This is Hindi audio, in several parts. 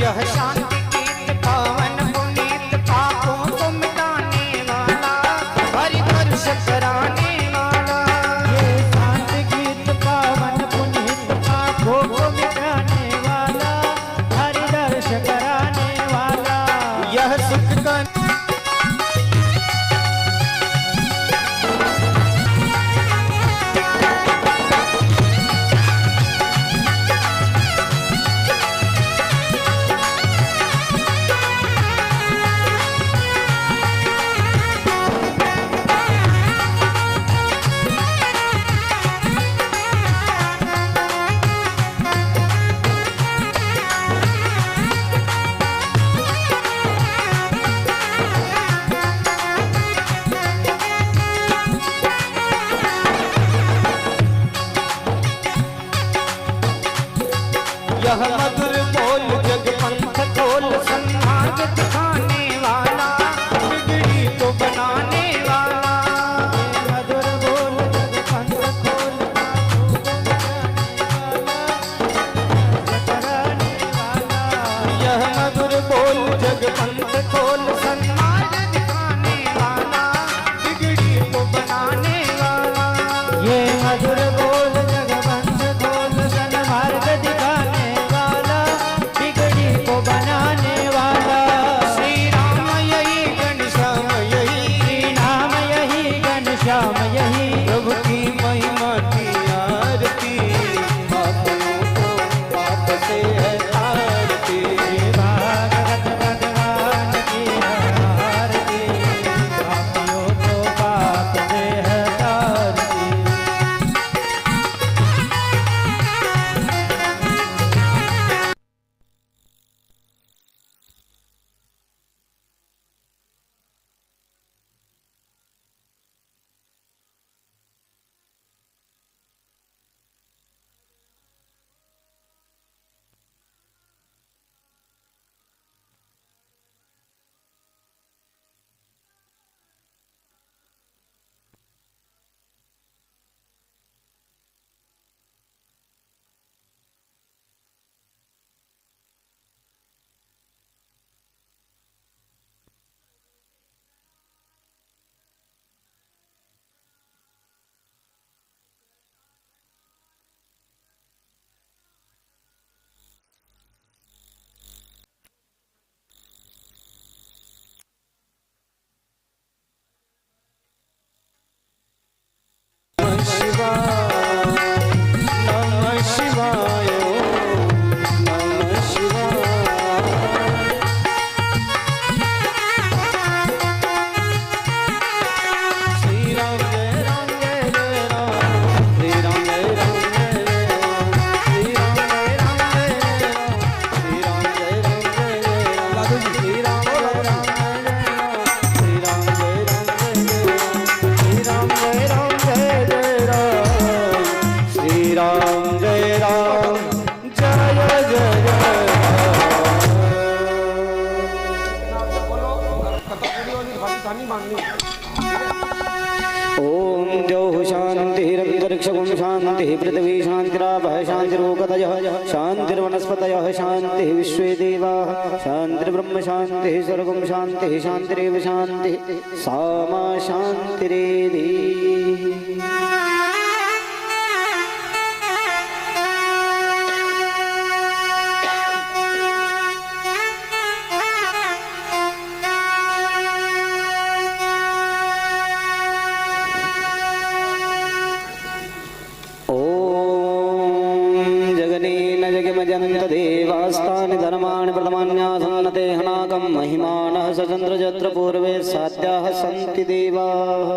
यह शांति गीत पावन पुनीत पापों को मिटाने वाला हरि दर्श कराने वाला। ये शांति गीत पावन पुनीत पापों को मिटाने वाला हरि दर्श कराने वाला। यह सुख का यह मधुर बोल जग पंथ खोल सन्मार्ग दिखाने वाला बिगड़ी को बनाने वाला। मधुर बोल जग पंथ खोल कराने वाला। यह मधुर बोल जग पंथ खोल सन्मार्ग दिखाने वाला बिगड़ी को बनाने वाला। ये मधुर बोल जग पंथ खोल सन्मार्ग दिखाने वाला बिगड़ी को बनाने वाला। श्री राम यही घनश्याम यही श्री नाम यही घनश्याम यही प्रभु की महिमा की आरती पापों को पाप से है आरती। भागवत भगवान की आरती पापियों को पाप से हटारती। नमः शिवाय नमः शिवाय। श्री राम जय राम जय जय राम श्री राम जय राम जय जय राम श्री राम जय राम जय जय राम श्री राम जय राम जय जय राम श्री राम जय राम जय जय राम श्री राम जय राम जय जय राम श्री राम जय राम जय जय ओम जौ शांतिरन्तरिक्षं शांति पृथ्वी शांतिरापः शांतिरोगतयः शांतिर्वनस्पतयः शांति विश्वे देवाः शांतिर्ब्रह्म शांति सर्वं शांति शांतिरेव शांति सा मा शांतिरेधि। जगमजन्त देवास्तानि धर्माणि प्रथमान्यासन्नते हनाकं महिमानः सचन्द्रजत्र पूर्वे साध्याः सन्ति देवाः।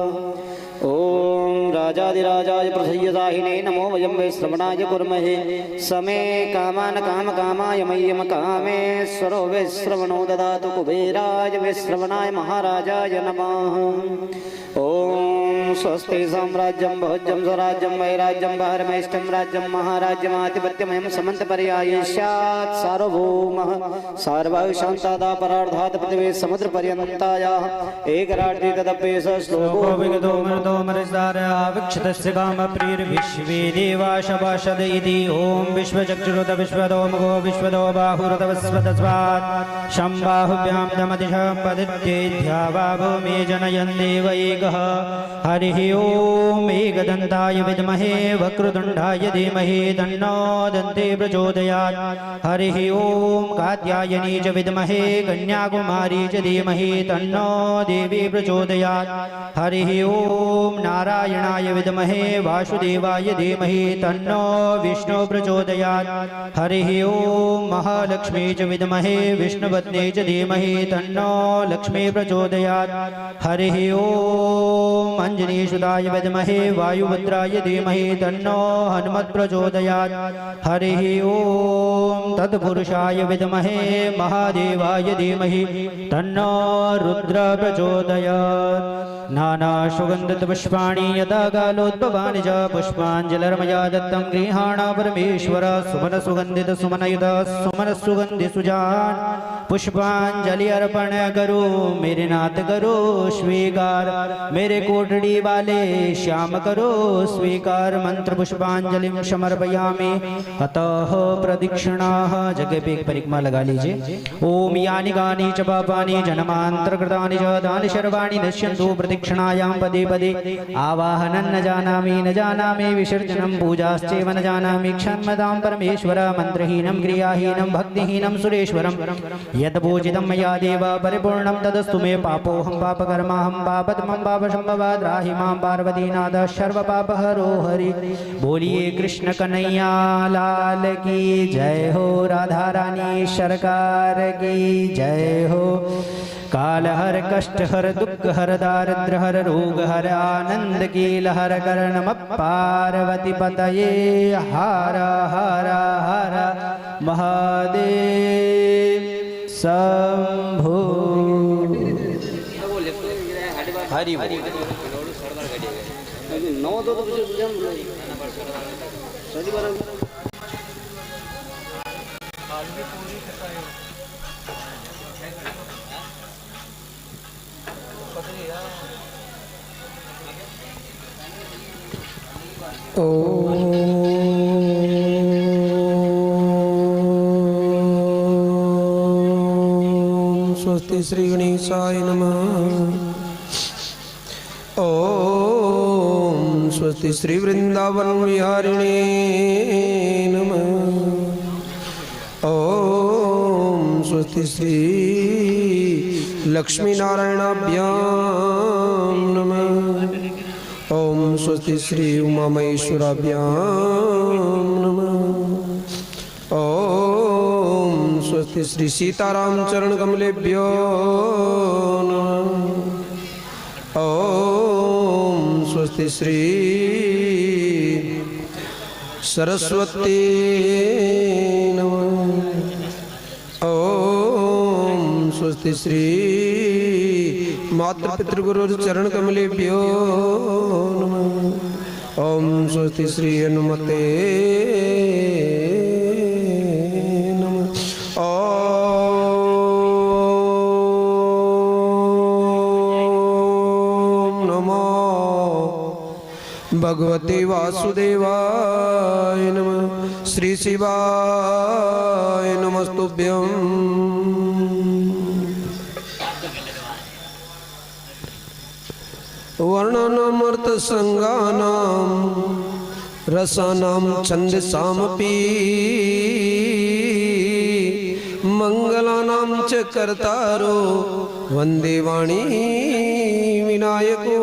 ओम राजाधिराजाय प्रसय्यदाहिने नमो वयं वै श्रवणाय कुर्महे समे कामान काम कामाय मह्यम कामेश्वरो वै श्रवणो ददातु कुबेराय वै श्रवणाय महाराजाय नमः। ओम स्वस्ति साम्राज्यं भोज्यं स्वराज्यं वैराज्यं बहर्मैष्टं राज्यं महाराज्यमाधिपत्यमयं समन्तपर्यायस्यात् सार्वभौमः सार्वशान्तादा परार्धात् पृथिवी समुद्रपर्यन्तायाः एकराज्ये तदप्येष श्लोको विगतो मृतो मृषारविक्षतस्य कामप्रियर्विश्वे देवाशपाशद इति ॐ विश्वचक्षुरुत विश्वदो मुखो विश्वदो बाहुरुतवस्वतस्वात् शम्बाहुभ्यां दमदिशं पदित्येध्या भूमि जनयन् देव एकः हरिः ॐ एकदन्ताय विद्महे वक्रतुण्डाय धीमहि तन्नो दन्ते प्रचोदयात् हरिः ॐ कात्यायनी च विद्महे कन्याकुमारी च धीमहि तन्नो देवी प्रचोदयात् हरिः ॐ नारायणाय विद्महे वासुदेवाय धीमहि तन्नो विष्णु प्रचोदयात् हरिः ॐ महालक्ष्मी च विद्महे विष्णुपत्नी च धीमहि तन्नो लक्ष्मी प्रचोदयात् हरिः ॐ अंजनीसुताय विद्महे वायुभद्राय धीमहि तन्नो हनुमत् प्रचोदयात् हरिः ॐ तत्पुरुषाय विद्महे महादेवाय धीमहि तन्नो रुद्र प्रचोदयात् नाना सुगन्धित पुष्पाणि यदा कालोद्भवानि च पुष्पाञ्जलिर्मया दत्तं गृहाण परमेश्वर सुमन सुगन्धित सुमनयुत सुमन सुगन्धि सुजान पुष्पांजलि अर्पण करो मेरे नाथ करो स्वीकार मेरे कोटड़ी वाले श्याम करो स्वीकार मंत्र पुष्पांजलि समर्पयामि अतः प्रदक्षिणा जगह पे एक परिक्रमा लगा लीजिए। ओम यानि कानि च पापानि जन्मान्तरकृतानि च तानि सर्वाणि नश्यन्तु प्रदक्षिणायां पदे पदे आवाहनं न जानामि विसर्जनं पूजाश्चैव न जानामि क्षम्यतां परमेश्वर मंत्रहीनं क्रियाहीनं भक्तिहीनं सुरेश्वरं यत् पूजितं मया देव परिपूर्णं तदस्तु मे पापोऽहं पापकर्माहं पापतमं पापसम्भवात् राहि मां पार्वतीनाथ सर्वपापहरो हरि। बोलिए कृष्ण कन्हैया लाल की जय हो, राधा रानी सरकार की जय हो। काल हर कष्ट हर दुख हर दारिद्र हर रोग हर आनंद की लहर कर नम पार्वती पतये हर हर हर महादेव शंभो हरि स्वस्ति श्री गणेशाय नमः। ओम स्वस्ति श्री वृंदावन विहारिणे नमः। ओम स्वस्ति श्री लक्ष्मी नारायणाभ्यां नमः। ओम स्वस्ति श्री उमा महेश्वराभ्यां नमः। ओम स्वस्ति श्री सीताराम चरण कमलेभ्यो नमः। ओम स्वस्ति श्री सरस्वती नमः। ओम स्वस्ति श्री मातृ पितृगुरु चरण कमलेभ्यो नमः। ओम स्वस्ति श्री हनुमते नमः। ओम नमो भगवते वासुदेवाय नमः। श्री शिवाय नमस्तुभ्यं। वर्णनामर्थ संगानां रसानां छन्दसामपि मंगलानां च कर्तारो वन्दे वाणी विनायको।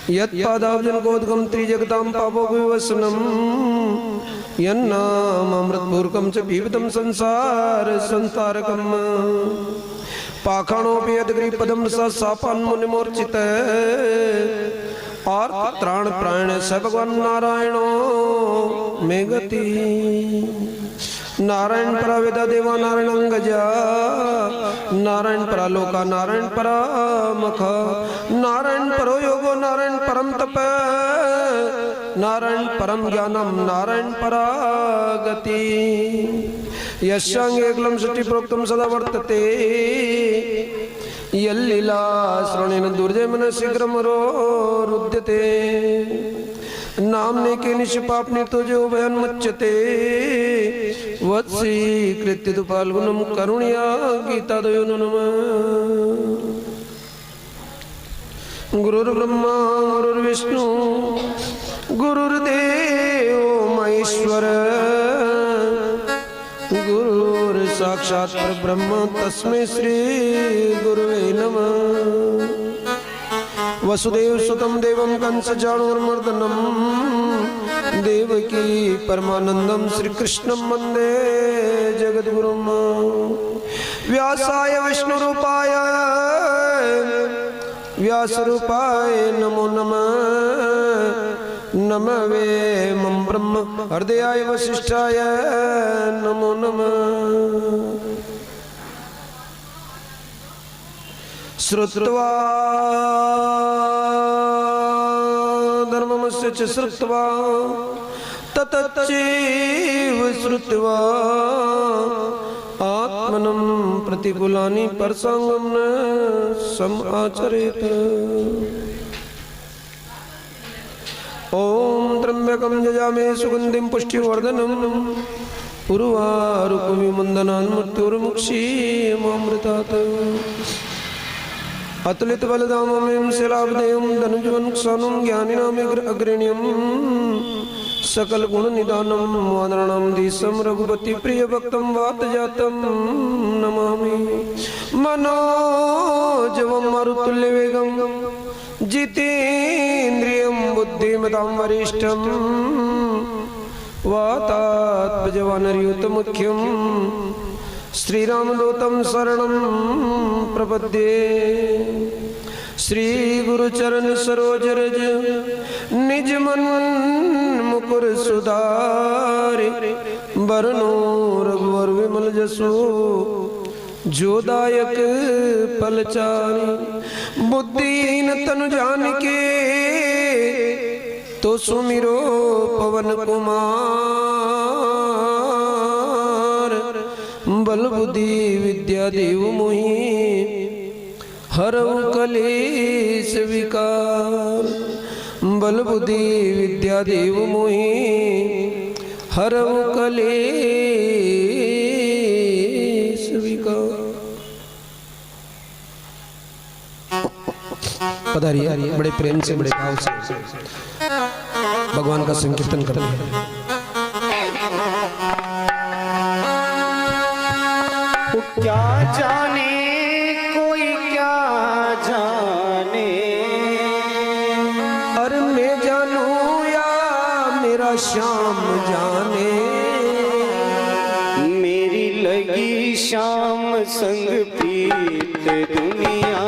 यत्पादाब्जनकोद्गं त्रिजगतां पापोविवसनं यन्नामृतपूर्वकं च पीबितं संसार संसारकम्। पाखाणोपि यद्ग्रीपदं सापान्मुनिमूर्छित आर्तत्राण प्राण स भगवान् नारायणो मे गति। नारायण परा वेदा देवा नारायण गजा नारायण परा लोका नारायण परा मख नारायण परो योगो नारायण परम तप नारायण परम ज्ञानम नारायण परा गति यस्यांगे एकलम सृष्टि प्रोक्तम सदा वर्तते यल्लीला श्रवणेन दुर्जयमन शीघ्रमरो रुद्यते नामने के निष्पाप निर्तोजो भयन मुच्यते वत्सी कृत्य तु फाल्गुनम करुणया गीता दयो नमः गुरुर्ब्रह्मा गुरुर्विष्णु गुरुर्देव महेश्वर गुरुर साक्षात परब्रह्म तस्मै श्री गुरुवे नमः वसुदेव सुतं देवं कंस चाणूरमर्दनम देवकी परमानंदम श्री कृष्णं वंदे जगद्गुरुम व्यासाय विष्णुरूपाय व्यासरूपाय नमो नमः नमवे मम ब्रह्म हृदयाय वसिष्ठाय नमो नमः श्रुत्वा धर्ममस्य च श्रुत्वा ततच्चैव श्रुत्वा आत्मनं प्रतिकूलानि परसंगं न समाचरेत ओम त्र्यंबकं यजामहे सुगंधिं पुष्टिवर्धनम् उर्वारुकमिवन्दनान् मृत्युर्मुक्षीयमामृतात् अतुलित बलधामं शिलाब्धेयं धनुजवन्क्षानं ज्ञानिनां अग्रण्यं सकल गुण निदानं वादराणां धीशं रघुपति प्रिय भक्तं वातजातं नमामि मनोजवं मारुतुल्य वेगं जितेन्द्रियं बुद्धिमतां वरिष्ठं वातात्मजवानरयुतमुख्यं श्रीरामदूतं शरणं प्रपद्ये श्री गुरुचरण सरोज रज निज मन मुकुर सुधारे बरनो रघुवर विमल जसो जोदायक पलचारी बुद्धिहीन तनु जानिके तो सुमिरो पवन कुमार बल बुद्धि विद्या देव मोहि हरऊ कलेश विकार बल बुद्धि विद्या देव मोहि हरऊ कलेश विकार। पधारिए बड़े प्रेम से बड़े भाव से भगवान का संकीर्तन करते हैं। क्या जाने कोई क्या जाने अरे मैं जानूं या मेरा श्याम जाने मेरी लगी शाम संग प्रीत दुनिया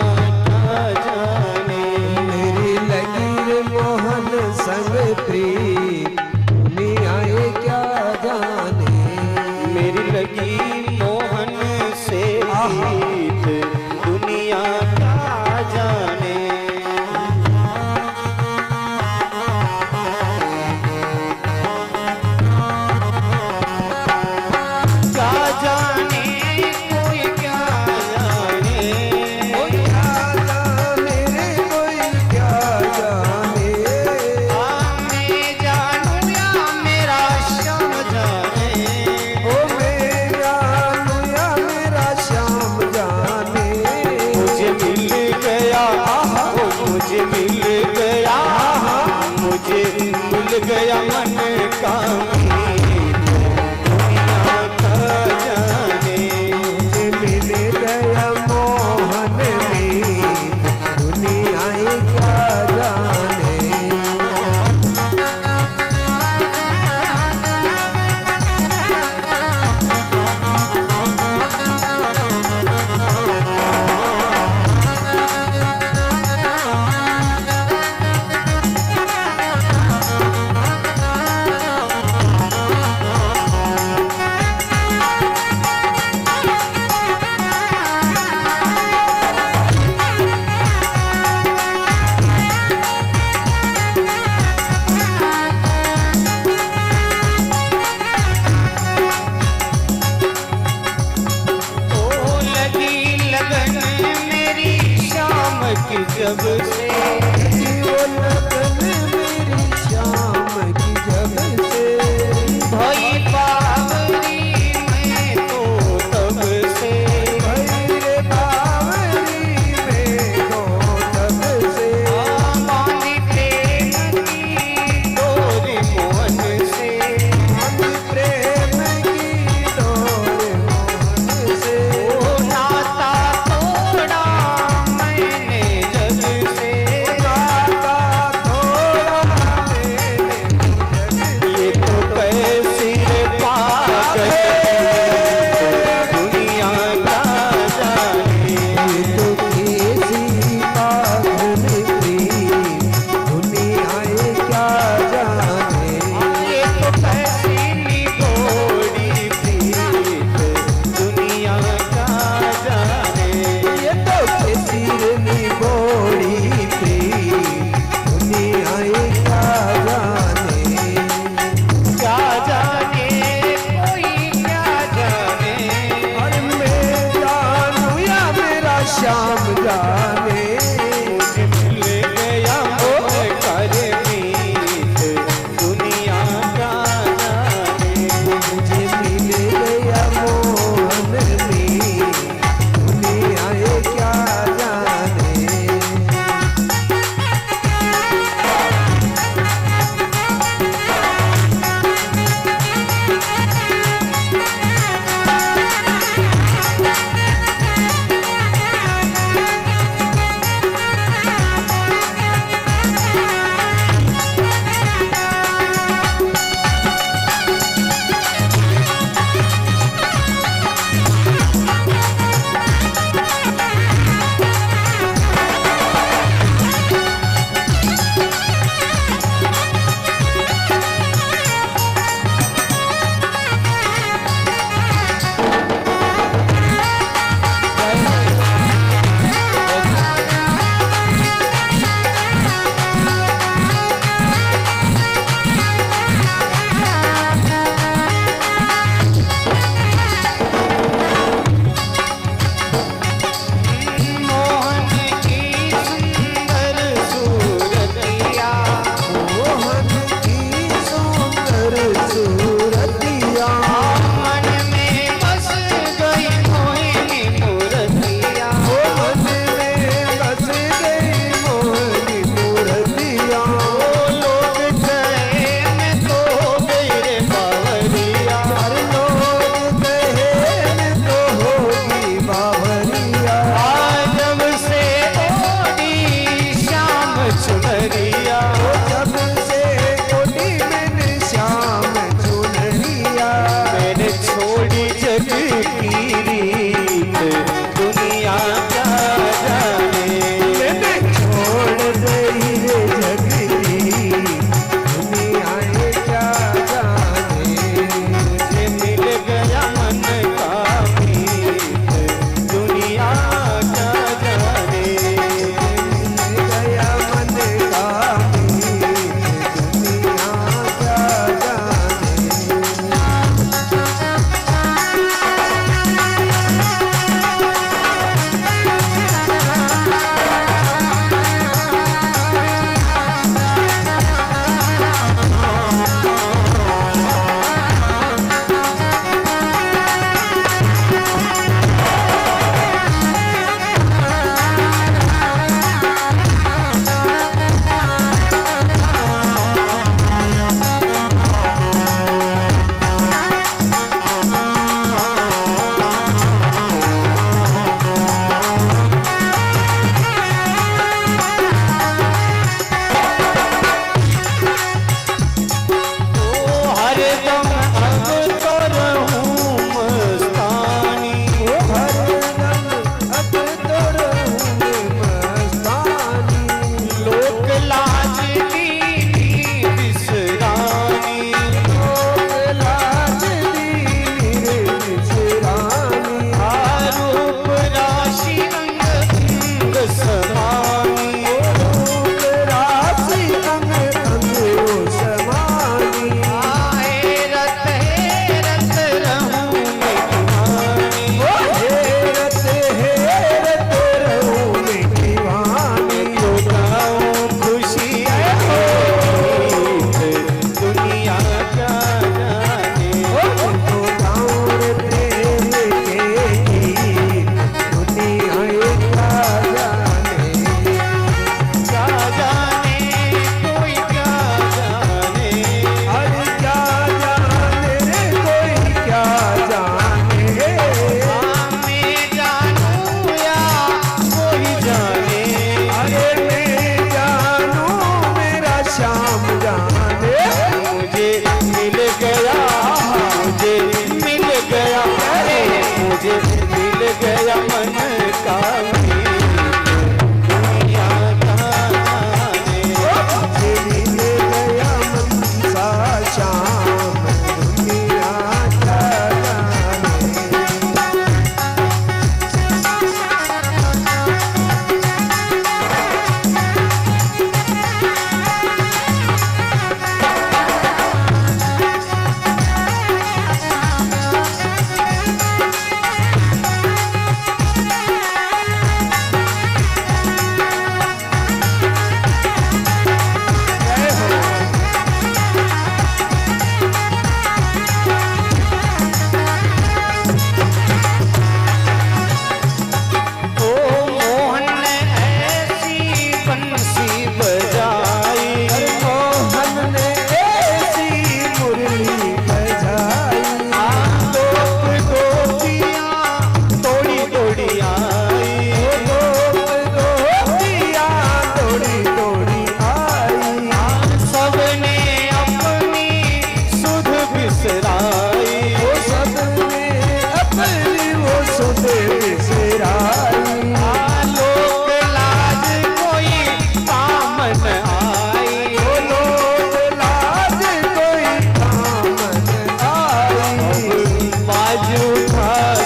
क्या जाने मेरी लगी रे मोहन संग प्रीत दुनिया ये क्या जाने मेरी लगी मोहन से प्रीत दुनिया क्या जाने क्या जाने कोई क्या जाने कोई क्या जाने रे कोई क्या जाने मैं जानूं या मेरा श्याम जाने ओ मैं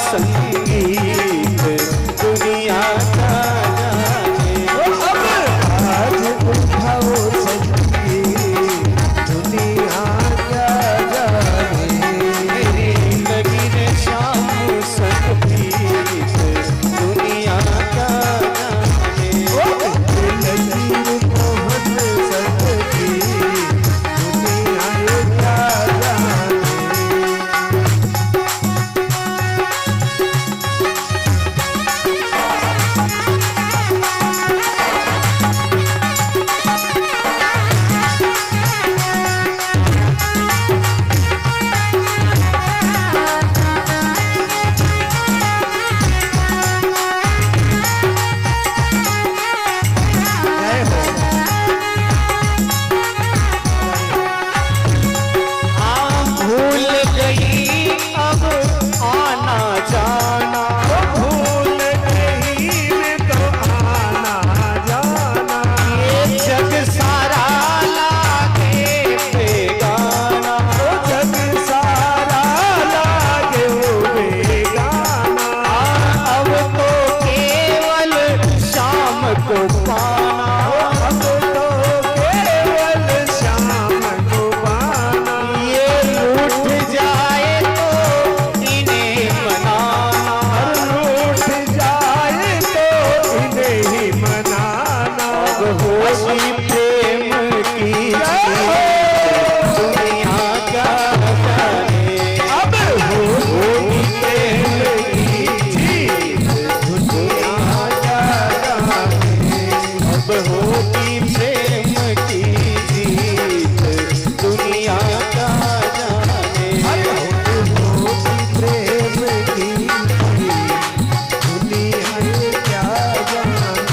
संगीत दुनिया का जाने। आज उठाओ संगीत दुनिया क्या जाने। मेरी लगी है शाम संगीत दुनिया का जाने। लगी मोहन संगीत दुनिया क्या जाने। भूल गई अब आना जाना। भूल गई मैं तो आना जाना। ये जग सारा लागे बेगाना। जग सारा लागे वो बेगाना। अब तो केवल शाम को पाना। अब तो केवल शाम को पाना। ये लूट जाए तो इन्हें मनाना। रूठ जाए तो इन्हें ही मनाना। अब होगी प्रेम की दुनिया क्या जाने। अब होगी प्रेम की जीत दुनिया क्या जाने। अब होगी प्रेम की जीत दुनिया का जाने। होगी प्रेम की दुनिया क्या जाने।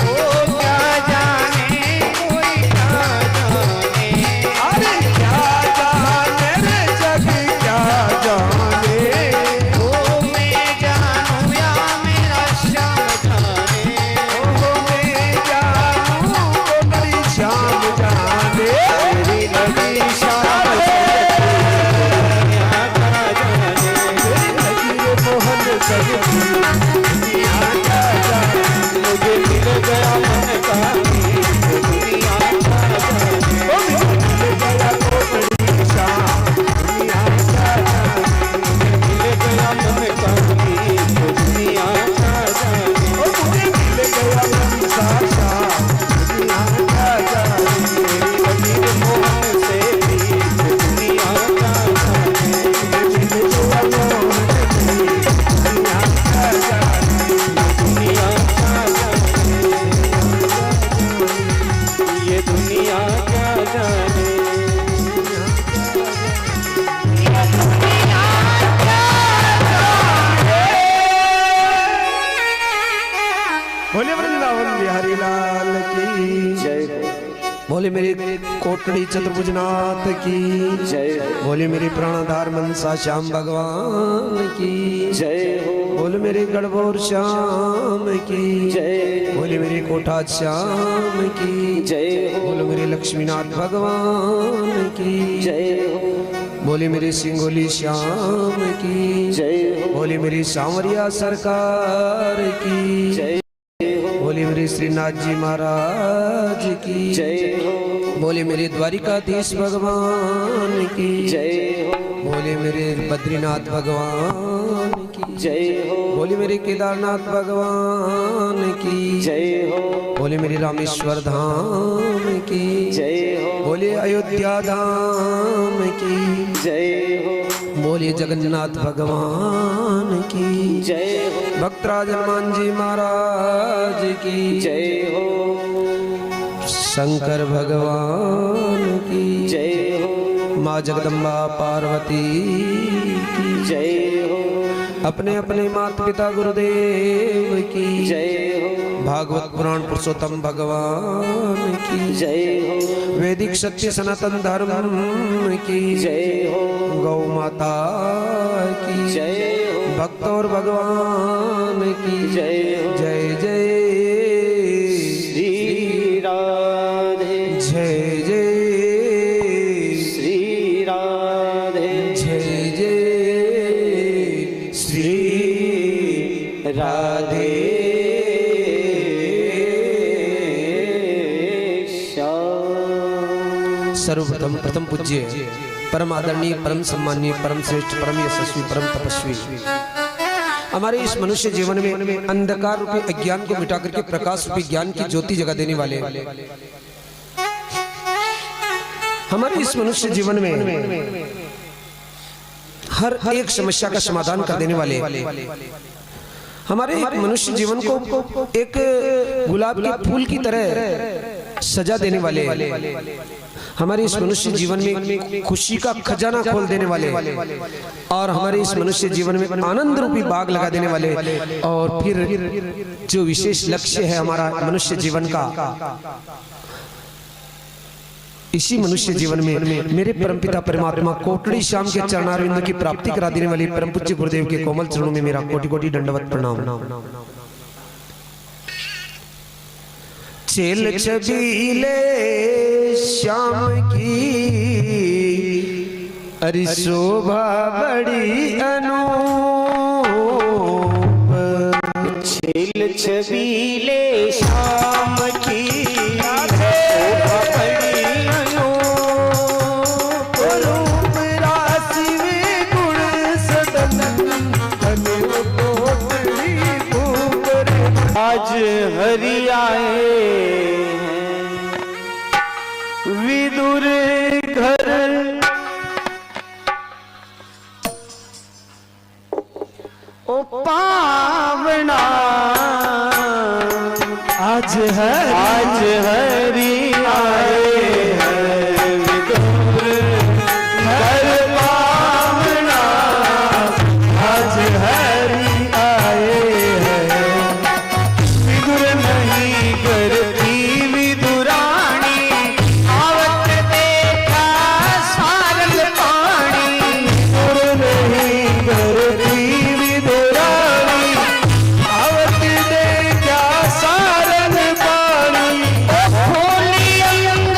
ओ क्या जाने कोई क्या जाने। अरे क्या जाने रे जग क्या जाने। ओ मैं जानूं या मेरा श्याम जाने। ओ मैं जानूं तो मेरी शाम जाने। मेरी लगी शाम दुनिया का जाने। मेरी लगी रे मोहन संगीत दुनिया क्या जाने। मुझे मिल गया मन का गीत दुनिया का जाने। ओ मिल गया तो मेरी शाम दुनिया क्या जाने। मिल गया मन का गीत दुनिया का जाने। ओ मुझे मिल गया मन सा शाम दुनिया क्या जाने। लगी मोहन से गीत दुनिया का जाने। मिल गया मोहन संगीत दुनिया क्या जाने। दुनिया का जाने। ये दुनिया क्या जाने। बोले वृंदावन बिहारी लाल की जय बोले मेरे कोटड़ी चतुर्भुजनाथ की जय बोले मेरे प्राणधार मनसा श्याम भगवान की जय हो बोले मेरे गढ़बोर श्याम की जय बोले मेरे कोठा श्याम की जय हो बोले मेरे लक्ष्मीनाथ भगवान की जय हो बोले मेरे सिंगोली श्याम की जय हो बोले मेरी सांवरिया सरकार की जय बोले मेरे श्रीनाथ जी महाराज की जय हो बोले मेरे द्वारिकाधीश भगवान की जय हो बोले मेरे बद्रीनाथ भगवान की जय हो बोले मेरे केदारनाथ भगवान की जय हो बोले मेरे रामेश्वर धाम की जय हो बोले अयोध्या धाम की जय हो बोले जगन्नाथ भगवान की जय हो भक्तराज हनुमान जी महाराज की जय हो शंकर भगवान की जय हो माँ जगदम्बा पार्वती की जय हो अपने अपने माता पिता गुरुदेव की जय हो भागवत पुराण पुरुषोत्तम भगवान की जय हो वैदिक सत्य सनातन धर्म की जय हो गौ माता की जय हो भक्त और भगवान की जय हो जय जय श्री राधे जय जय श्री राधे जय जय श्री राधे श्याम। सर्वप्रथम प्रथम पूज्य परम आदरणीय परम सम्माननीय परम श्रेष्ठ परम यशस्वी परम तपस्वी हमारे इस मनुष्य जीवन में अंधकार रूपी अज्ञान को मिटा करके प्रकाश रूपी ज्ञान की ज्योति जगा देने वाले, हमारे इस मनुष्य जीवन में हर एक समस्या का समाधान कर देने वाले, हमारे एक मनुष्य जीवन को एक गुलाब के फूल की तरह सजा देने वाले, हमारे इस मनुष्य जीवन में खुशी का खजाना खोल देने वाले और हमारे इस मनुष्य जीवन में आनंद रूपी बाग लगा देने वाले। और फिर जो विशेष लक्ष्य है हमारा मनुष्य जीवन का, इसी मनुष्य जीवन में मेरे परमपिता परमात्मा कोटड़ी श्याम के चरणारविंद की प्राप्ति करा देने वाले परम पूज्य गुरुदेव के कोमल चरणों में मेरा कोटि कोटि दंडवत प्रणाम। चेल छबीले श्याम की अरे शोभा बड़ी अनूप, चेल छबीले श्याम की शोभा बड़ी अनूप, रूप राशि में गुण सदन अनूप कोटड़ी भूप रे। आज हरि आए विदुर घर, ओ पावना आज हरि आए हैं विदुर घर पावना, आज हरि आए हैं विदुर नहीं करती विदुरानी, आवत देखा सारंग पानी, विदुर नहीं करती विदुरानी, आवत देखा सारंग पानी, खोली अंग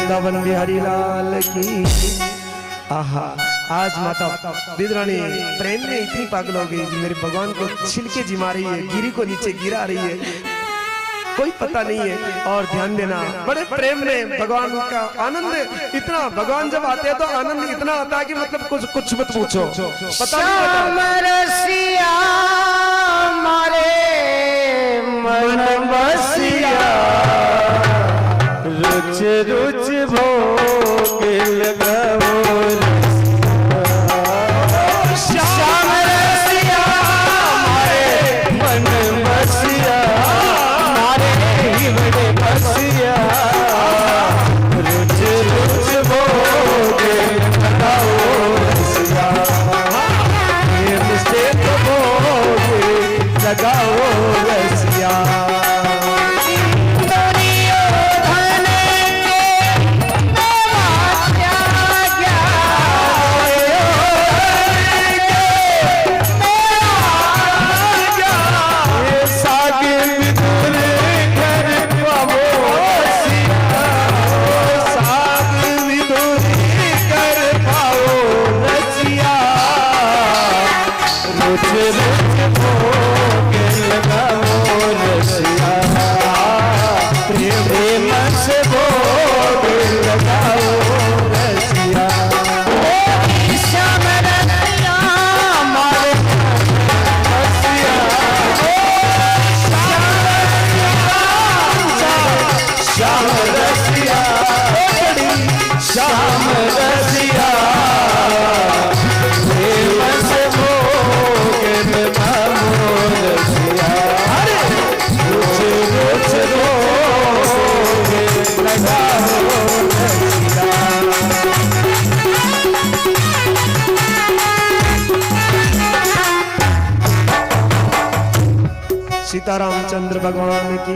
वृंदावन बिहारी लाल की। आहा, आज माता विद्राणी प्रेम में इतनी पागल हो गई कि मेरे भगवान को छिलके जिमा रही है, गिरी को नीचे गिरा रही है, कोई पता नहीं है। और ध्यान देना, बड़े प्रेम में भगवान का आनंद इतना, भगवान जब आते हैं तो आनंद इतना आता है कि मतलब कुछ मत पूछो, पता नहीं रसिया मारे मन बसिया रुच रुच भोग लगाओ श्याम रसिया मारे मन बसिया मारे ही बड़े बसिया रुच रुच भोग लगाओ रसिया से तो भोग लगाओ रसिया। सीतारामचंद्र भगवान की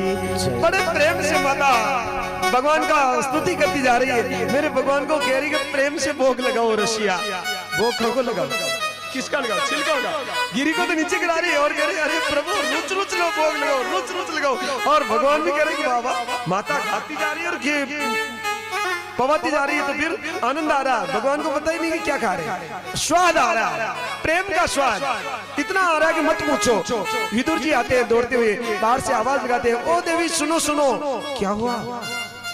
बड़े प्रेम से माता भगवान का स्तुति करती जा रही है। मेरे भगवान को कह रही है प्रेम से भोग लगाओ रसिया। भोग को लगाओ, किसका लगाओ? छिलका लगाओ, गिरी को तो नीचे गिरा रही है और कह रही है अरे प्रभु रुच रुच लो, भोग लगाओ, रुच रुच लगाओ। और भगवान भी कह रहे हैं बाबा, माता खाती जा रही है और पवाती जा रही है, तो फिर आनंद आ रहा है। भगवान को पता ही नहीं कि क्या खा रहे हैं, स्वाद आ रहा है, प्रेम का स्वाद इतना आ रहा है कि मत पूछो। विदुर जी आते हैं दौड़ते हुए, बाहर से आवाज लगाते हैं, ओ देवी सुनो सुनो। क्या हुआ?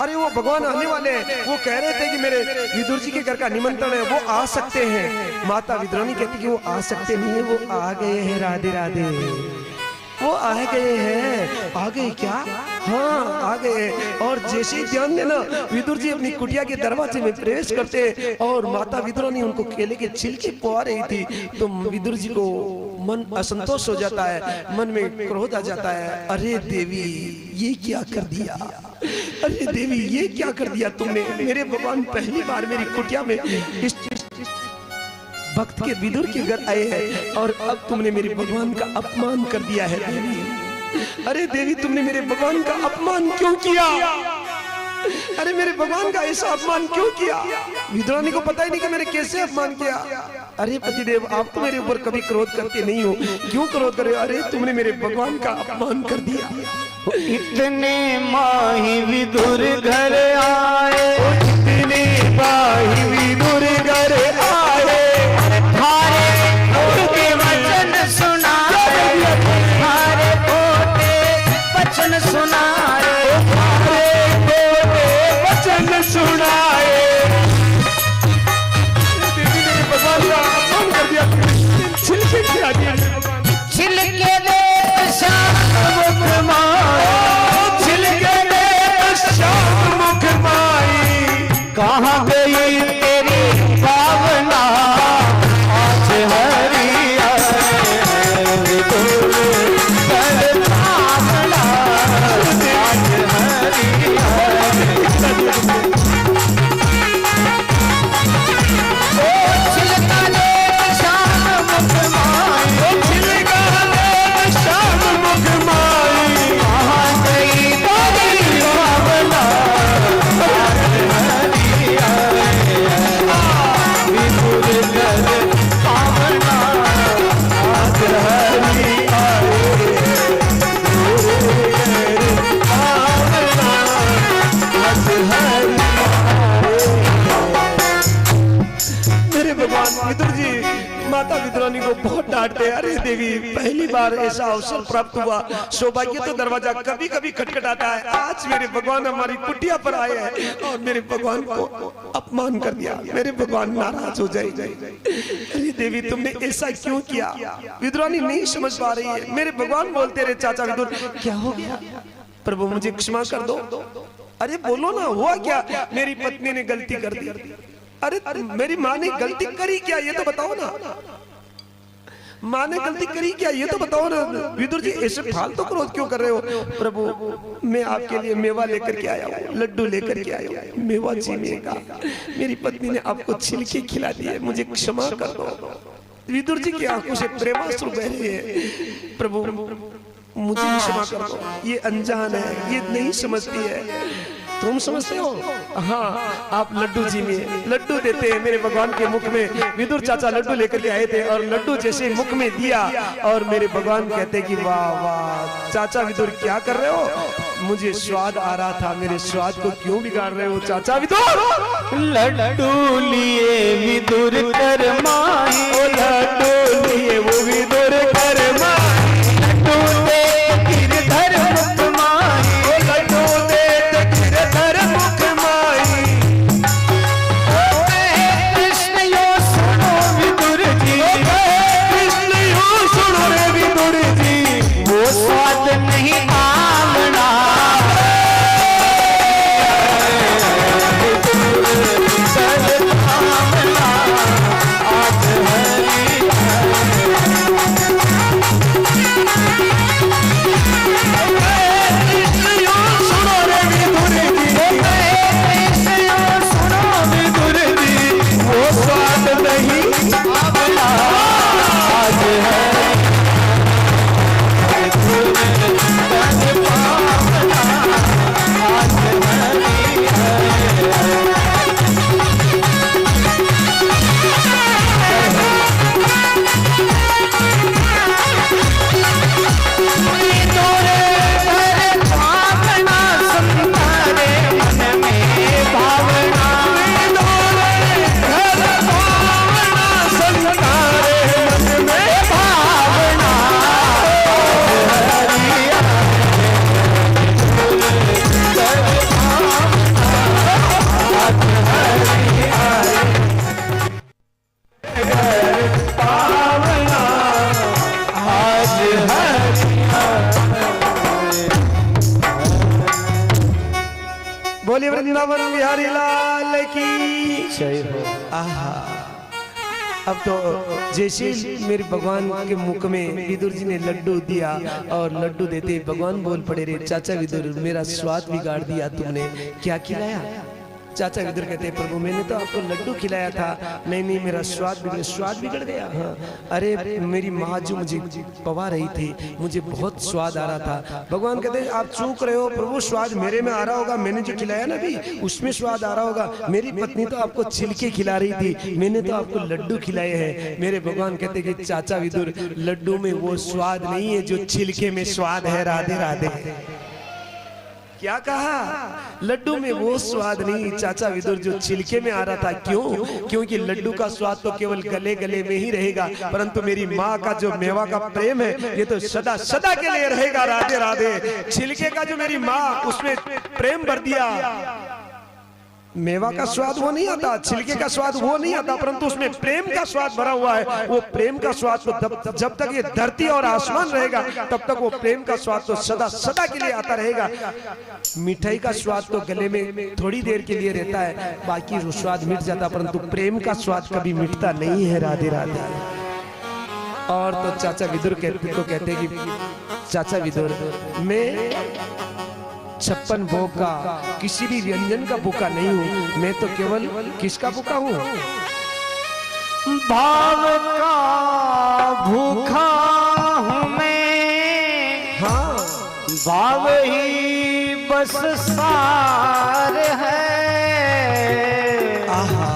अरे वो भगवान आने वाले हैं, वो कह रहे थे कि मेरे विदुर जी के घर का निमंत्रण है, वो आ सकते हैं। माता विद्राणी कहती कि वो आ सकते नहीं है, वो आ गए हैं। राधे राधे, वो आ गए हैं। आ गए क्या? हाँ आ गए। और जैसे ही ध्यान देना, विदुर जी अपनी कुटिया के दरवाजे में प्रवेश करते और माता विद्राणी उनको केले के छिलके पवा रही थी, तो विदुर जी को मन असंतोष हो जाता है, मन में क्रोध आ जाता है। अरे देवी ये क्या कर दिया, अरे देवी ये क्या कर दिया तुमने। मेरे भगवान पहली बार मेरी कुटिया में इस भक्त के विदुर के घर आए हैं और अब तुमने मेरे भगवान का अपमान कर दिया है देवी। अरे देवी तुमने मेरे भगवान का अपमान क्यों किया? अरे मेरे भगवान का ऐसा अपमान क्यों किया? विद्राणी को पता ही नहीं कि मैंने कैसे अपमान किया। अरे पतिदेव आप तो मेरे ऊपर कभी क्रोध करते नहीं हो, क्यों क्रोध करे? अरे तुमने मेरे भगवान का अपमान कर दिया। इतने माही विदुर घर आए, इतने माही विदुर घर आए, हारे उनके वचन सुनाए, हारे पोते वचन सुनाए, हारे पोते वचन सुनाए। मेरे भगवान का अपमान कर दिया, छिलके खिला दिया। छिलके दे श्याम मुख माई, छिलके दे श्याम मुख माई, कहाँ गई तेरी भावना आज हरि आए विदुर घर भावना आज हरि आए। को बहुत डांटते हैं। अरे देवी, पहली बार ऐसा अवसर प्राप्त हुआ, सौभाग्य तो दरवाजा कभी कभी खटखटाता है। आज मेरे भगवान हमारी कुटिया पर आए हैं और मेरे भगवान को अपमान कर दिया, मेरे भगवान नाराज हो जाए। अरे देवी, तुमने ऐसा क्यों किया? विदुरानी नहीं समझ पा रही है। मेरे भगवान बोलते रहे, चाचा विदुर क्या हो गया? प्रभु मुझे क्षमा कर दो। अरे बोलो ना, हुआ क्या? मेरी पत्नी ने गलती कर दी। अरे मेरी माँ ने गलती करी क्या, ये तो बताओ ना। माँ ने गलती करी क्या, ये तो बताओ ना। विदुर जी ऐसे फालतू क्रोध क्यों कर रहे हो? प्रभु मैं आपके लिए मेवा लेकर के आया हूँ, लड्डू लेकर के आया हूँ, मेवा चीनिएगा। मेरी पत्नी ने आपको छिलके खिला दिए, मुझे क्षमा कर दो। विदुर जी की आंखों से प्रेमाश्रु बह रहे हैं। प्रभु मुझे भी क्षमा कर दो, ये अनजान है, ये नहीं समझती है। तुम समझते हो? हाँ, आप लड्डू जी में लड्डू देते हैं मेरे भगवान के मुख में। विदुर चाचा लड्डू लेकर के आए थे और लड्डू जैसे मुख में दिया और मेरे भगवान कहते कि वाह वाह चाचा विदुर क्या कर रहे हो? मुझे स्वाद आ रहा था, मेरे स्वाद को क्यों बिगाड़ रहे हो चाचा विदुर? लड्डू लिए विदुर करमाई, ओ लड्डू लिए वो विदुर करमाई, लड्डू दे गिरधर मुख माई, ओ लड्डू दे गिरधर मुख माई। कृष्ण यो सुनो विदुर जी, कृष्ण यो सुनो रे विदुर जी, वो स्वाद नहीं आमना। बोलिए वृंदावन बिहारी लाल की जय हो। आहा, अब तो जैसे मेरे भगवान के मुख में विदुर जी ने लड्डू दिया और लड्डू देते भगवान बोल पड़े, रे चाचा विदुर मेरा स्वाद बिगाड़ दिया तुमने, क्या खिलाया? चाचा विदुर कहते प्रभु मैंने तो आपको लड्डू खिलाया था। नहीं नहीं, मेरा स्वाद बिगड़ गया। हाँ, अरे मेरी माँ जो मुझे पवा रही थी, मुझे बहुत स्वाद आ रहा था। भगवान कहते आप चूक रहे हो प्रभु, स्वाद मेरे में आ रहा होगा, मैंने जो खिलाया ना भी उसमें स्वाद आ रहा होगा। मेरी पत्नी तो आपको छिलके खिला रही थी, मैंने तो आपको लड्डू खिलाए हैं। मेरे भगवान कहते कि चाचा विदुर लड्डू में वो स्वाद नहीं है जो छिलके में स्वाद है। राधे राधे। क्या कहा? लड्डू में वो स्वाद नहीं चाचा विदुर जो छिलके में आ रहा था। क्यों? क्योंकि लड्डू का स्वाद तो केवल गले गले में ही रहेगा, परंतु मेरी माँ का जो मेवा का प्रेम है ये तो सदा सदा के लिए रहेगा। राधे राधे। छिलके का जो मेरी माँ उसमें प्रेम भर दिया, मेवा का स्वाद वो नहीं आता, छिलके का स्वाद वो नहीं आता, परंतु उसमें प्रेम का स्वाद भरा हुआ है। वो प्रेम का स्वाद तो जब तक ये धरती और आसमान रहेगा तब तक वो प्रेम का स्वाद तो सदा सदा के लिए आता रहेगा। मिठाई का स्वाद तो गले में थोड़ी देर के लिए रहता है, बाकी वो स्वाद मिट जाता, परंतु प्रेम का स्वाद कभी मिटता नहीं है। राधे राधे। और तो चाचा विदुर कहते कि चाचा विदुर मैं 56 भोग का किसी भी व्यंजन का भूखा नहीं हूँ, मैं तो केवल किसका भूखा हूँ? भाव का भूखा हूँ मैं। हाँ, भाव ही बस सार है। आहा,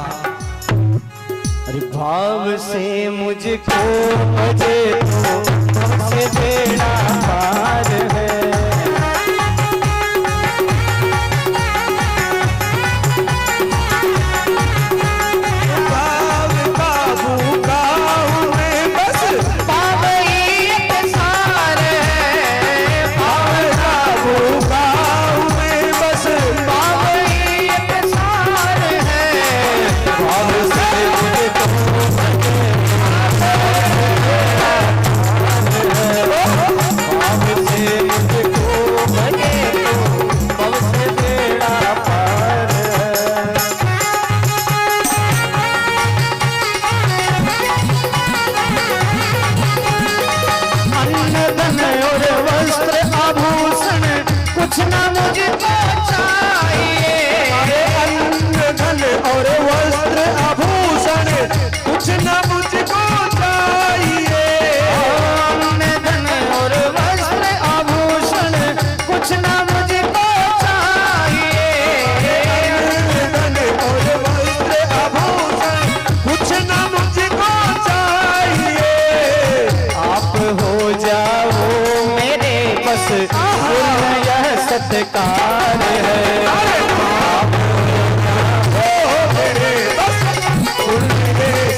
अरे भाव से मुझको बजे तो तुमसे बेड़ा पार है। भाव का भूखा हूँ मैं, बस मुझको चाहिए। अरे अन्न धन और वस्त्र आभूषण कुछ न मुझको चाहिए। अन्न धन और वस्त्र आभूषण कुछ न मुझको चाहिए। अन्न धन और वस्त्र आभूषण कुछ न मुझको चाहिए। आप हो जाओ मेरे बस पूर्ण यह सत्कार है।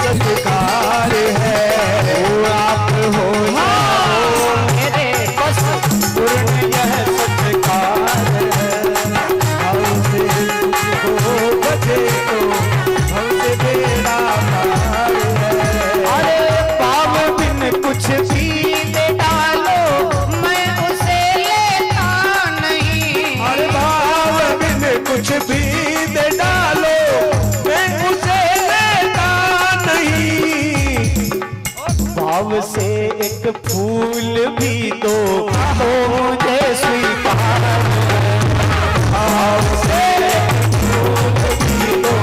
सत्कार है। आप हो जाओ मेरे बस पूर्ण यह सत्कार है। हमसे हो बचे तो हमसे बेड़ा पार है। अरे पाव बिन कुछ भी दे डालो मैं उसे लेता नहीं। अरे भाव बिन कुछ भी दे डालो मैं उसे लेता नहीं। भाव से एक फूल भी दो तो मुझे स्वीकार है। भाव से एक फूल भी दो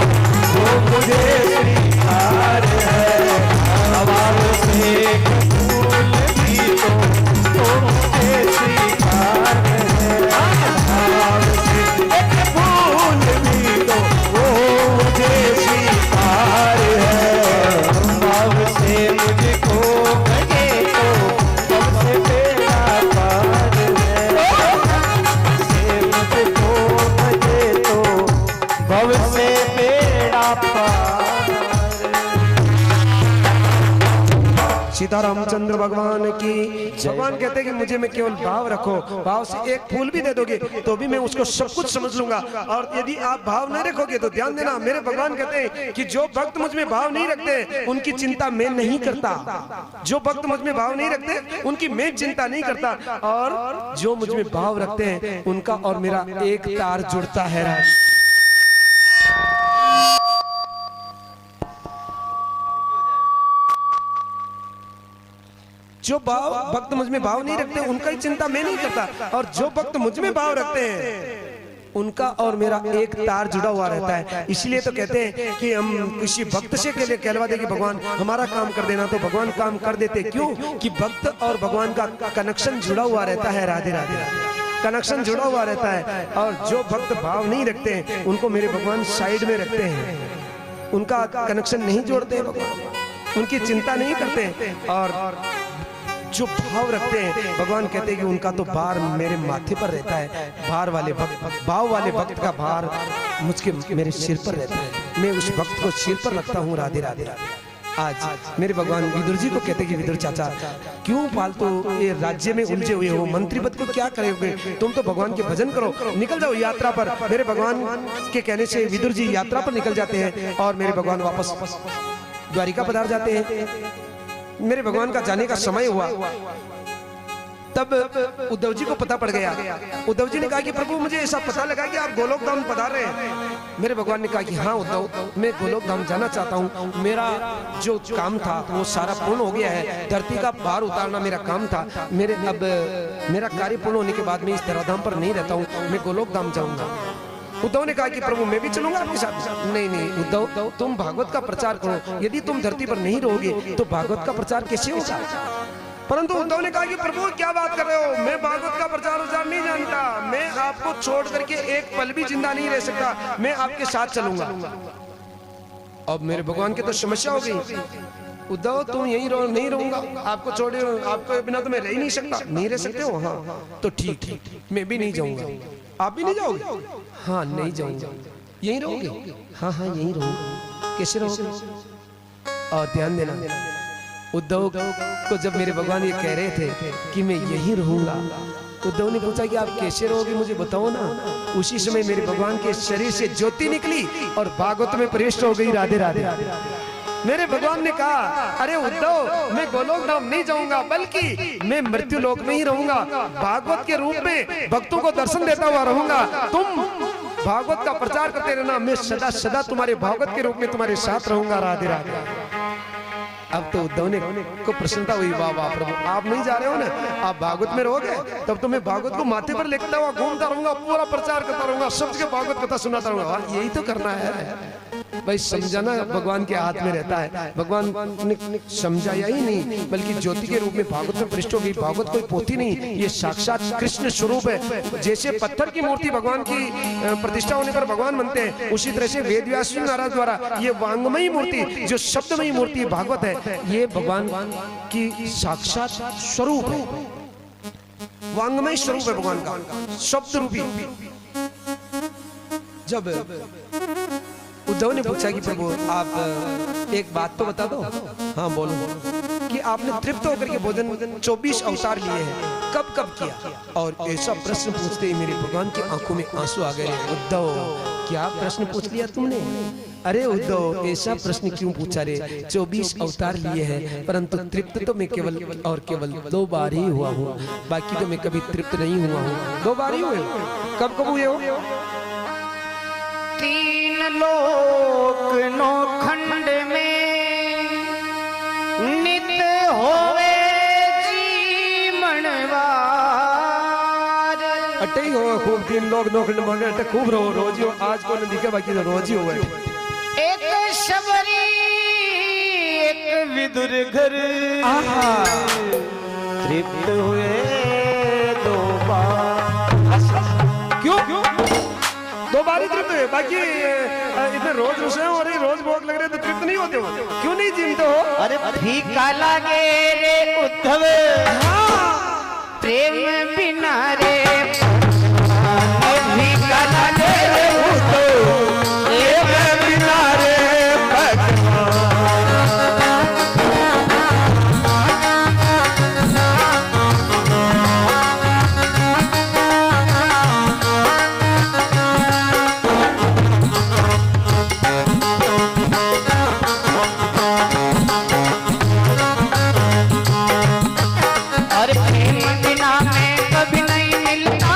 तो मुझे स्वीकार है। भाव से एक फूल भी दो तो मुझे स्वीकार है। भाव से एक फूल भी दो वो मुझे स्वीकार है। भाव से मुझको लगे तो सबसे बेड़ा पार है। से मुझको लगे तो भव से बेड़ा पार। सीता रामचंद्र भगवान की। भगवान कहते हैं कि मुझे में केवल भाव रखो। भाव से एक फूल भी दे दोगे तो भी मैं उसको सब कुछ समझ लूंगा। और यदि आप भाव नहीं रखोगे तो ध्यान देना, मेरे भगवान कहते हैं कि जो भक्त मुझ में भाव नहीं रखते उनकी चिंता मैं नहीं करता। जो भक्त मुझ में भाव नहीं रखते उनकी मैं चिंता नहीं करता। और जो मुझ में भाव रखते हैं उनका और मेरा एक तार जुड़ता है। जो भाव भक्त मुझ में भाव नहीं रखते उनका ही चिंता मैं नहीं करता। और जो भक्त मुझ में भाव रखते हैं उनका और मेरा एक तार जुड़ा हुआ रहता है। इसलिए तो कहते हैं कि हम किसी भक्त से के लिए कहलवा दे कि भगवान हमारा काम कर देना, तो भगवान काम कर देते। क्यों? कि भक्त और भगवान का कनेक्शन जुड़ा हुआ रहता है। राधे राधे, कनेक्शन जुड़ा हुआ रहता है। और जो भक्त भाव नहीं रखते हैं उनको मेरे भगवान साइड में रखते हैं। उनका कनेक्शन नहीं जोड़ते भगवान, उनकी चिंता नहीं करते। और जो भाव रखते हैं भगवान कहते हैं कि उनका तो भार मेरे माथे पर रहता है। भार वाले भक्त, भाव वाले भक्त का भार मुझके मेरे सिर पर रहता है। मैं उस भक्त को सिर पर रखता हूँ। राधे राधे राधे। आज मेरे भगवान विदुर जी को कहते कि विदुर चाचा क्यों फालतू ये राज्य में उलझे हुए हो, मंत्री पद को क्या करोगे, तुम तो भगवान के भजन करो, निकल जाओ यात्रा पर। मेरे भगवान के कहने से विदुर जी यात्रा पर निकल जाते हैं और मेरे भगवान वापस द्वारिका पधार जाते हैं। मेरे भगवान का जाने का समय हुआ तब उद्धव जी को पता पड़ गया। उद्धव जी ने कहा कि प्रभु मुझे ऐसा पता लगा कि आप गोलोक धाम पधार रहे हैं। मेरे भगवान ने कहा कि हाँ उद्धव, मैं गोलोक धाम जाना चाहता हूँ। मेरा जो काम था वो सारा पूर्ण हो गया है। धरती का भार उतारना मेरा काम था। अब मेरा कार्य पूर्ण होने के बाद मैं इस धराधाम पर नहीं रहता हूँ, मैं गोलोक धाम जाऊंगा। उद्धव ने कहा कि प्रभु मैं भी चलूंगा आपके साथ। नहीं नहीं उद्धव, तुम भागवत का प्रचार करो। यदि तुम धरती पर नहीं रहोगे तो भागवत का प्रचार कैसे होगा? परंतु उद्धव ने कहा कि प्रभु क्या बात कर रहे हो, मैं भागवत का प्रचार नहीं जानता, मैं आपको छोड़ करके एक पल भी जिंदा नहीं रह सकता, मैं आपके साथ चलूंगा। अब मेरे भगवान की तो समस्या हो गई। उद्धव तुम यहीं रहो, नहीं रहूंगा, आपको छोड़े, आपको बिना तो मैं रह ही नहीं सकता। नहीं रह सकते हो? हाँ तो ठीक, मैं भी नहीं जाऊंगा। आप भी नहीं जाओगे? हाँ नहीं जाऊंगा। यहीं रहोगे? हाँ हाँ यहीं रहूंगा। कैसे रहोगे? और ध्यान देना, उद्धव को जब मेरे भगवान ये कह रहे थे कि मैं यहीं रहूंगा, उद्धव ने पूछा कि आप कैसे रहोगे मुझे बताओ ना। उसी समय मेरे भगवान के शरीर से ज्योति निकली और भागवत में प्रविष्ट हो गई। राधे राधे। मेरे भगवान ने कहा अरे उद्धव मैं गोलोक धाम नहीं जाऊंगा, बल्कि मैं मृत्यु लोक में ही रहूंगा। भागवत के रूप में भक्तों को दर्शन देता हुआ रहूंगा। तुम भागवत का प्रचार करते रहना, मैं सदा सदा तुम्हारे भागवत के रूप में तुम्हारे साथ रहूंगा। राधे राधे। अब तो उद्धव ने को प्रसन्नता हुई, वाह वाह प्रभु, आप नहीं जा रहे हो ना, आप भागवत में रहोगे, तब तो मैं भागवत को माथे पर लेता हुआ घूमता रहूंगा, पूरा प्रचार करता रहूंगा, सबके भागवत कथा सुनाता रहूंगा। यही तो करना है भाई, समझाना भगवान के हाथ में रहता है। भगवान ने समझाया ही नहीं, बल्कि ज्योति के रूप में भागवत में प्रविष्ट हो गई। भागवत कोई पोथी नहीं, ये साक्षात कृष्ण स्वरूप है। जैसे पत्थर की मूर्ति भगवान की प्रतिष्ठा होने पर भगवान बनते हैं, उसी तरह से वेद व्यास जी महाराज द्वारा ये वांगमयी मूर्ति, जो शब्दमयी मूर्ति भागवत है, ये भगवान की साक्षात स्वरूप है, वांगमय स्वरूप है भगवान का, शब्द रूपी। जब उद्धव ने पूछा कि प्रभु आप एक बात तो बता दो, हाँ बोलो, कि आपने तृप्त होकर के भोजन 24 अवतार लिए हैं, कब कब किया? और ऐसा प्रश्न पूछते ही मेरे भगवान की आंखों में आंसू आ गए। उद्धव, क्या प्रश्न पूछ लिया तुमने? अरे उद्धव, ऐसा प्रश्न क्यों पूछा रे? 24 अवतार लिए हैं, परंतु तृप्त तो मैं केवल और केवल 2 बार ही हुआ हूँ, बाकी तो मैं कभी तृप्त नहीं हुआ हूँ। 2 बार ही हुए। कब कब हुए हो? 3 लोक 9 खंड में नित होवे जीवन वार। अटे ही हो खूब 3 लोग 9 खंड में अटे खूब रहो, रोज ही हो। आज को नहीं दिखे, बाकी तो रोज ही हो। एक शबरी एक विदुर घर, तृप्त हुए 2 बार। क्यों 2 बार ही तृप्त हुए, बाकी इतने रोज रुसे हो और रोज भोग लग रहे तो तृप्त नहीं होते हो? क्यों नहीं जीते हो? अरे फीका लागे रे उद्धव, प्रेम बिना रे फीका लागे रे उद्धव, प्रेम बिना रे और प्रेम बिना मैं कभी नहीं मिलता।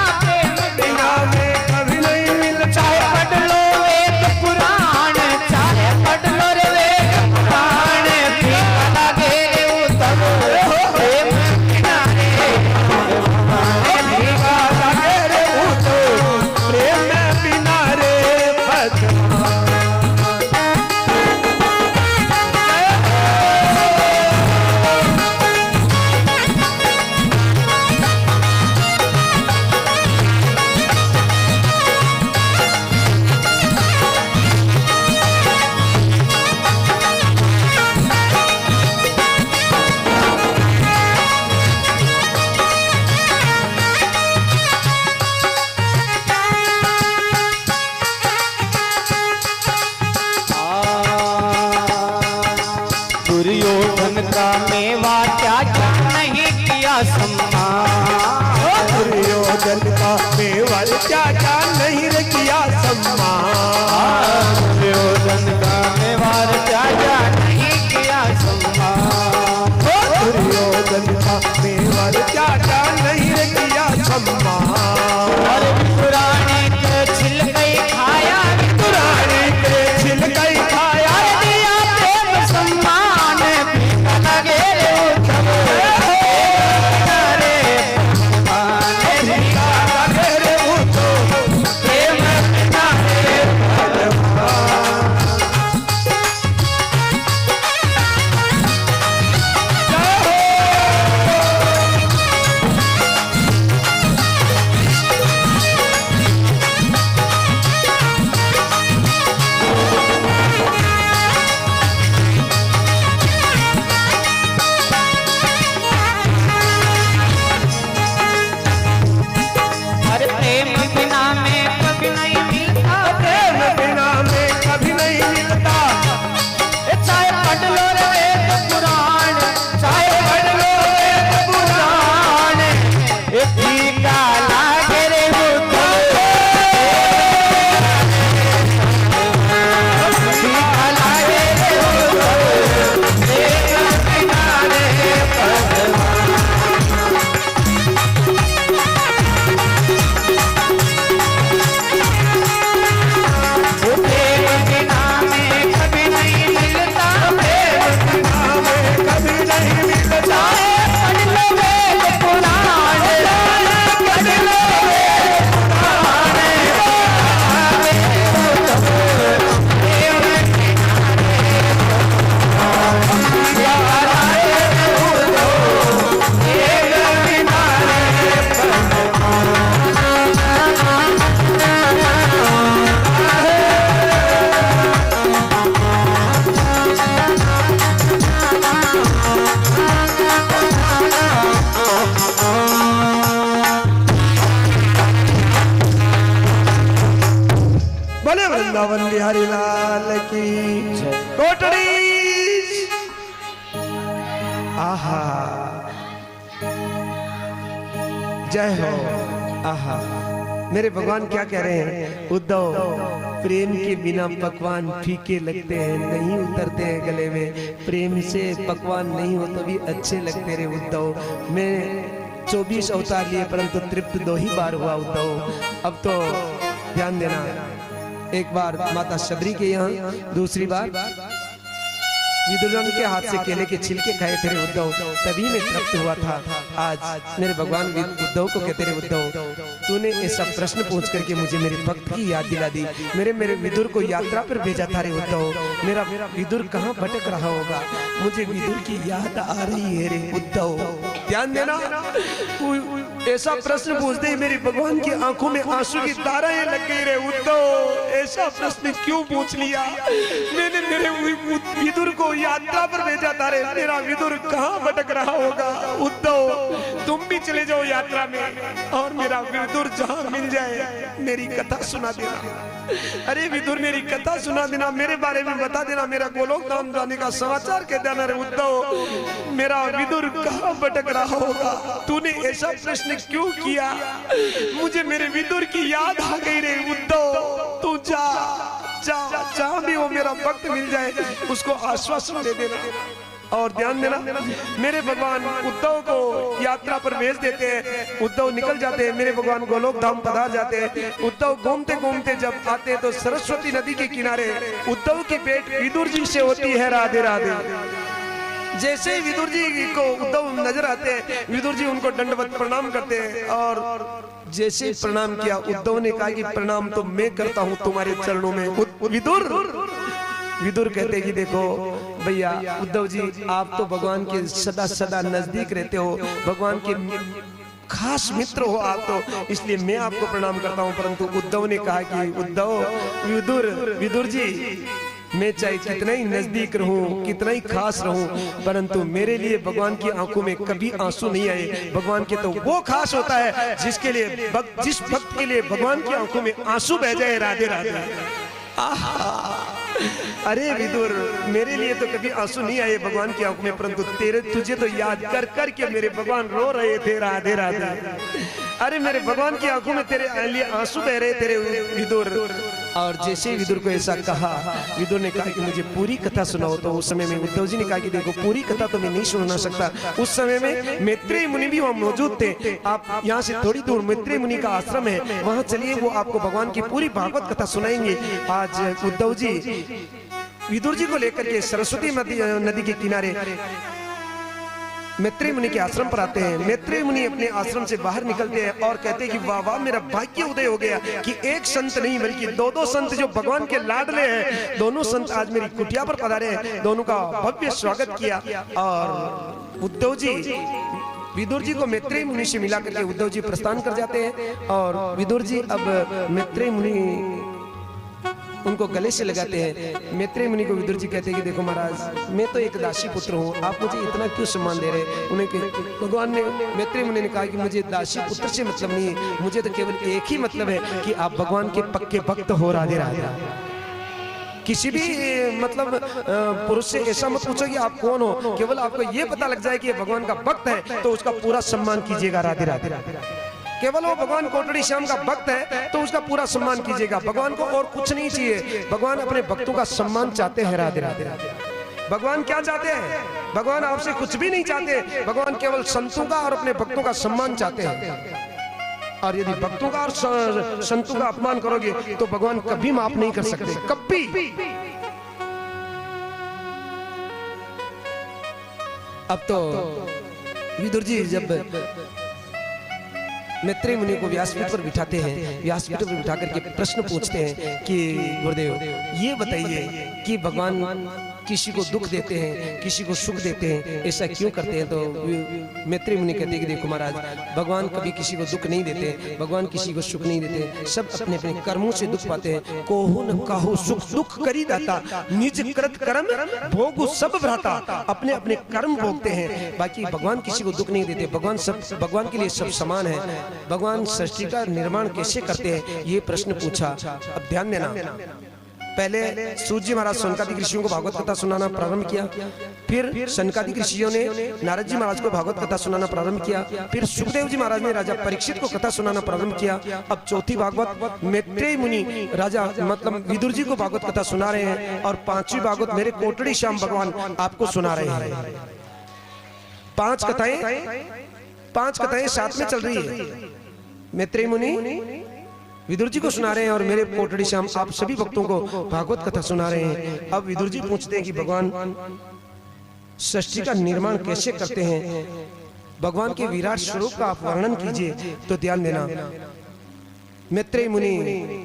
वृंदावन बिहारी लाल की कोटड़ी। आहा जय हो। आहा मेरे भगवान क्या कह रहे हैं? उद्धव, प्रेम के बिना पकवान फीके लगते हैं, नहीं उतरते हैं गले में। प्रेम से पकवान नहीं हो तो भी अच्छे लगते रहे उद्धव। मैं 24 अवतार लिए परंतु तृप्त 2 ही बार हुआ उद्धव। अब तो ध्यान देना, एक बार माता शबरी के यहाँ, दूसरी बार विदुरन के हाथ से केले के छिलके खाए थे उद्धव, तभी मैं तृप्त हुआ था। आज मेरे भगवान उद्धव को कहते रहे, उद्धव तूने ऐसा प्रश्न पूछ करके मुझे मेरे भक्त की याद दिला दी। मेरे विदुर को यात्रा पर भेजा था रे उद्धव। मेरा विदुर कहाँ भटक रहा होगा? मुझे विदुर की याद आ रही है रे उद्धव। ध्यान देना, ऐसा प्रश्न पूछते ही मेरी भगवान की आंखों में आंसू की धाराएं लग गई रे उद्धव। ऐसा प्रश्न क्यों पूछ लिया? मैंने मेरे विदुर को यात्रा पर भेजा था रे, मेरा विदुर कहाँ भटक रहा होगा? उद्धव तुम भी चले जाओ यात्रा में और मेरा विदुर जहाँ मिल जाए मेरी कथा सुना देना। अरे विदुर मेरी कथा सुना देना, मेरे बारे में बता देना, मेरा गोलोक धाम जाने का समाचार कह देना रे उद्धव। मेरा विदुर कहाँ भटक रहा होगा? तूने ऐसा प्रश्न क्यों किया? मुझे मेरे विदुर की याद आ गई रे उद्धव। तू जा जा, जहाँ भी वो मेरा भक्त मिल जाए उसको आश्वासन दे देना। और ध्यान देना, मेरे भगवान उद्धव को यात्रा पर भेज देते हैं। उद्धव निकल जाते हैं, मेरे भगवान गोलोक धाम पधार जाते हैं। उद्धव घूमते घूमते जब आते हैं तो सरस्वती नदी के किनारे उद्धव की भेंट विदुर जी से होती है। राधे राधे। जैसे ही विदुर जी को उद्धव नजर आते हैं, विदुर जी उनको दंडवत प्रणाम करते हैं। और जैसे ही प्रणाम किया, उद्धव ने कहा कि प्रणाम तो मैं करता हूँ तुम्हारे चरणों में विदुर कहते कि देखो भैया उद्धव जी, आप तो भगवान के सदा सदा नजदीक रहते हो, भगवान के खास मित्र हो आप तो, इसलिए मैं आपको प्रणाम करता हूँ। परंतु उद्धव ने कहा कि उद्धव विदुर जी, मैं चाहे कितना ही नजदीक रहूं, कितना ही खास रहूं, परंतु मेरे लिए भगवान की आंखों में कभी आंसू नहीं आए। भगवान के तो वो खास होता है जिसके लिए जिस भक्त के लिए भगवान की आंखों में आंसू बह जाए। राधे राधे। अरे विदुर, मेरे लिए तो कभी आंसू नहीं आए भगवान की आंखों में, परंतु तुझे तो याद कर कर के मेरे भगवान रो रहे थे। राधे राधे। अरे मेरे भगवान की आंखों में तेरे लिए आंसू बह रहे थे विदुर। और जैसे ही विदुर को ऐसा कहा, विदुर ने कहा कि मुझे पूरी कथा सुनाओ। तो उस समय में उद्धव जी ने कहा कि देखो पूरी कथा तो मैं नहीं सुना सकता। उस समय में मैत्रेय मुनि भी वहाँ मौजूद थे। आप यहाँ से थोड़ी दूर मैत्रेय मुनि का आश्रम है, वहाँ चलिए, वो आपको भगवान की पूरी भागवत कथा सुनाएंगे। आज उद्धव जी विदुर जी को लेकर के सरस्वती नदी के किनारे मैत्रेय मुनि के आश्रम पर आते हैं। मैत्रेय मुनि अपने आश्रम से बाहर निकलते हैं और कहते हैं कि वाह वाह, मेरा भाग्य उदय हो गया कि एक संत नहीं बल्कि दो संत जो भगवान के लाडले हैं, दोनों संत आज मेरी कुटिया पर पधारे हैं। दोनों का भव्य स्वागत किया। और उद्धव जी विदुर जी को मैत्रेय मुनि से मिला करके उद्धव जी प्रस्थान कर जाते हैं। और विदुर जी अब मैत्रेय मुनि उनको गले से लगाते हैं। मैत्रेय मुनि को विदुर जी कहते हैं कि देखो महाराज, मैं तो एक दासी पुत्र हूँ, आप मुझे इतना क्यों सम्मान दे रहे? उन्हें भगवान ने, मैत्रेय मुनि ने कहा कि मुझे दासी पुत्र से मतलब नहीं है, मुझे तो केवल एक ही मतलब है कि आप भगवान के पक्के भक्त हो। राधे राधे। किसी भी मतलब पुरुष से ऐसा मत पूछो कि आप कौन हो, केवल आपको ये पता लग जाए कि ये भगवान का भक्त है तो उसका पूरा सम्मान कीजिएगा। राधे राधे। केवल वो भगवान कोटड़ी श्याम का भक्त है तो उसका पूरा सम्मान कीजिएगा। भगवान को और कुछ नहीं चाहिए, भगवान अपने भक्तों का सम्मान चाहते हैं। राधे राधे। भगवान क्या चाहते हैं? भगवान आपसे कुछ भी नहीं चाहते, भगवान केवल संतों का और अपने भक्तों का सम्मान चाहते हैं। और यदि भक्तों का और संतों का अपमान करोगे तो भगवान कभी माफ नहीं कर सकते, कभी। अब तो विदुर जी जब मैत्रेय मुनि को व्यासपीठ पर बिठाते हैं, व्यासपीठ पर बिठा करके प्रश्न पूछते हैं कि गुरुदेव ये बताइए कि भगवान किसी को दुख देते हैं, किसी को सुख देते हैं, ऐसा क्यों करते हैं? तो मैत्रेय मुनि कहते हैं कि देखो महाराज, भगवान कभी किसी को दुख नहीं देते, भगवान किसी को सुख नहीं देते, सब अपने अपने कर्मों से दुख पाते हैं। कोहु न काहु सुख दुख करी दाता, निज कृत कर्म भोगु सब भ्राता। अपने अपने कर्म भोगते हैं, बाकी भगवान किसी को दुख नहीं देते। भगवान के लिए सब समान है। भगवान सृष्टि का निर्माण कैसे करते हैं, ये प्रश्न पूछा। अब ध्यान देना, पहले सूत जी महाराज सनकादिक ऋषियों को भागवत कथा सुनाना प्रारंभ किया, फिर सनकादिक ऋषियों ने नारद जी महाराज को भागवत कथा सुनाना प्रारंभ किया, फिर सुखदेव जी महाराज ने राजा परीक्षित को कथा सुनाना प्रारंभ किया। अब चौथी भागवत मैत्रेय मुनि राजा मतलब विदुर जी को भागवत कथा सुना रहे हैं, और पांचवी भागवत मेरे कोटड़ी श्याम भगवान आपको सुना रहे हैं। पांच कथाएं साथ में चल रही है। मैत्रेय मुनि विदुर जी को सुना रहे हैं और मेरे कोटड़ी श्याम आप सभी भक्तों को भागवत कथा सुना रहे हैं। अब विदुर जी पूछते हैं कि भगवान सृष्टि का निर्माण कैसे करते हैं, भगवान के विराट स्वरूप का आप वर्णन कीजिए। तो ध्यान देना, मैत्रेय मुनि